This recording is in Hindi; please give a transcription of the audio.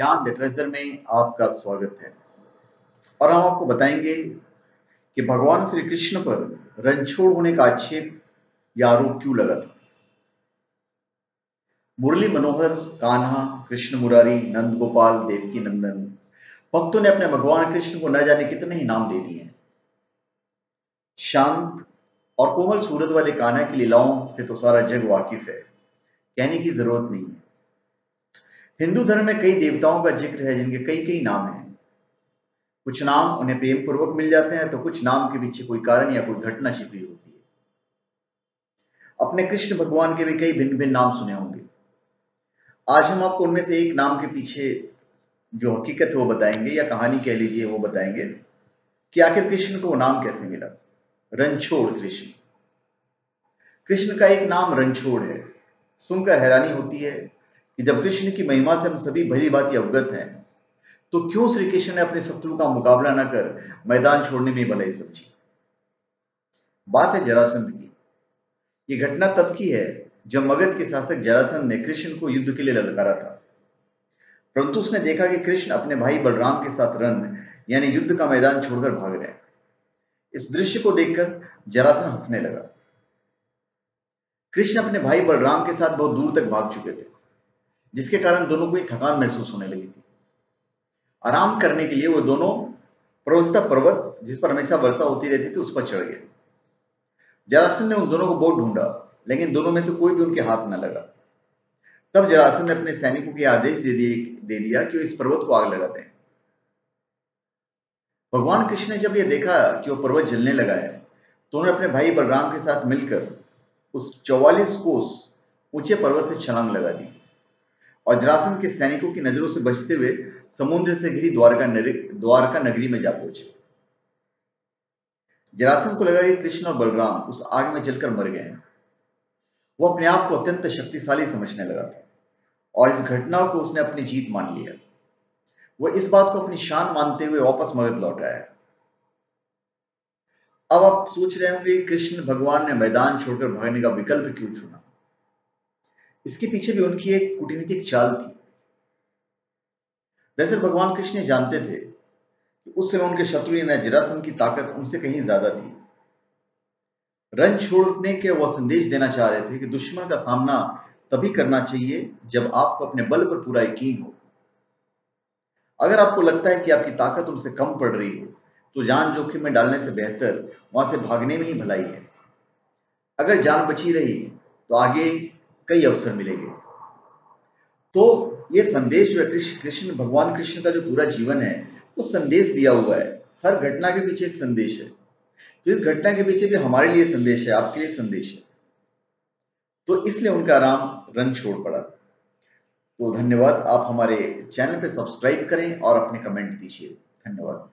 ज्ञान द ट्रेजर में आपका स्वागत है। और हम आपको बताएंगे कि भगवान श्री कृष्ण पर रणछोड़ होने का आक्षेप या आरोप क्यों लगा था। मुरली मनोहर, कान्हा, कृष्ण मुरारी, नंद गोपाल, देवकी नंदन भक्तों ने अपने भगवान कृष्ण को न जाने कितने ही नाम दे दिए हैं। शांत और कोमल सूरत वाले कान्हा की लीलाओं से तो सारा जग वाकिफ है, कहने की जरूरत नहीं है। हिंदू धर्म में कई देवताओं का जिक्र है जिनके कई कई नाम हैं। कुछ नाम उन्हें प्रेम पूर्वक मिल जाते हैं तो कुछ नाम के पीछे कोई कारण या कोई घटना छिपी होती है। अपने कृष्ण भगवान के भी कई भिन्न भिन्न नाम सुने होंगे। आज हम आपको उनमें से एक नाम के पीछे जो हकीकत है वो बताएंगे, या कहानी कह लीजिए वो बताएंगे कि आखिर कृष्ण को वो नाम कैसे मिला। रणछोड़ कृष्ण। कृष्ण का एक नाम रणछोड़ है। सुनकर हैरानी होती है कि जब कृष्ण की महिमा से हम सभी भली भांति अवगत हैं तो क्यों श्री कृष्ण ने अपने शत्रु का मुकाबला न कर मैदान छोड़ने में भलाई समझी। बात है जरासंध की। ये घटना तब की है जब मगध के शासक जरासंध ने कृष्ण को युद्ध के लिए ललकारा था, परंतु उसने देखा कि कृष्ण अपने भाई बलराम के साथ रण यानी युद्ध का मैदान छोड़कर भाग रहे हैं। इस दृश्य को देखकर जरासंध हंसने लगा। कृष्ण अपने भाई बलराम के साथ बहुत दूर तक भाग चुके थे, जिसके कारण दोनों को ही थकान महसूस होने लगी थी। आराम करने के लिए वो दोनों प्रवस्ता पर्वत, जिस पर हमेशा वर्षा होती रहती थी, उस पर चढ़ गए। जरासंध ने उन दोनों को बहुत ढूंढा, लेकिन दोनों में से कोई भी उनके हाथ न लगा। तब जरासंध ने अपने सैनिकों को आदेश दे दिया कि वो इस पर्वत को आग लगा दें। भगवान कृष्ण ने जब यह देखा कि वो पर्वत जलने लगा है तो उन्होंने अपने भाई बलराम के साथ मिलकर उस 44 कोस ऊंचे पर्वत से छलांग लगा दी और जरासंध के सैनिकों की नजरों से बचते हुए समुद्र से घिरी द्वारका नगरी में जा पहुंचे। जरासंध को लगा कि कृष्ण और बलराम उस आग में जलकर मर गए हैं। वो अपने आप को अत्यंत शक्तिशाली समझने लगा था और इस घटना को उसने अपनी जीत मान लिया। वो इस बात को अपनी शान मानते हुए वापस मगध लौट आया। अब आप सोच रहे होंगे कृष्ण भगवान ने मैदान छोड़कर भागने का विकल्प क्यों चुना। इसके पीछे भी उनकी एक कूटनीतिक चाल थी। दरअसल भगवान कृष्ण जानते थे कि उस समय उनके शत्रु यानी जरासंध की ताकत उनसे कहीं ज्यादा थी। रण छोड़ने के वह संदेश देना चाह रहे थे कि दुश्मन का सामना तभी करना चाहिए जब आपको अपने बल पर पूरा यकीन हो। अगर आपको लगता है कि आपकी ताकत उनसे कम पड़ रही हो तो जान जोखिम में डालने से बेहतर वहां से भागने में ही भलाई है। अगर जान बची रही तो आगे कई अवसर मिलेंगे। तो ये संदेश जो है कृष्ण भगवान कृष्ण का जो पूरा जीवन है वो संदेश दिया हुआ है। हर घटना के पीछे एक संदेश है। तो इस घटना के पीछे भी हमारे लिए संदेश है, आपके लिए संदेश है। तो इसलिए उनका नाम रणछोड़ पड़ा। तो धन्यवाद। आप हमारे चैनल पे सब्सक्राइब करें और अपने कमेंट दीजिए। धन्यवाद।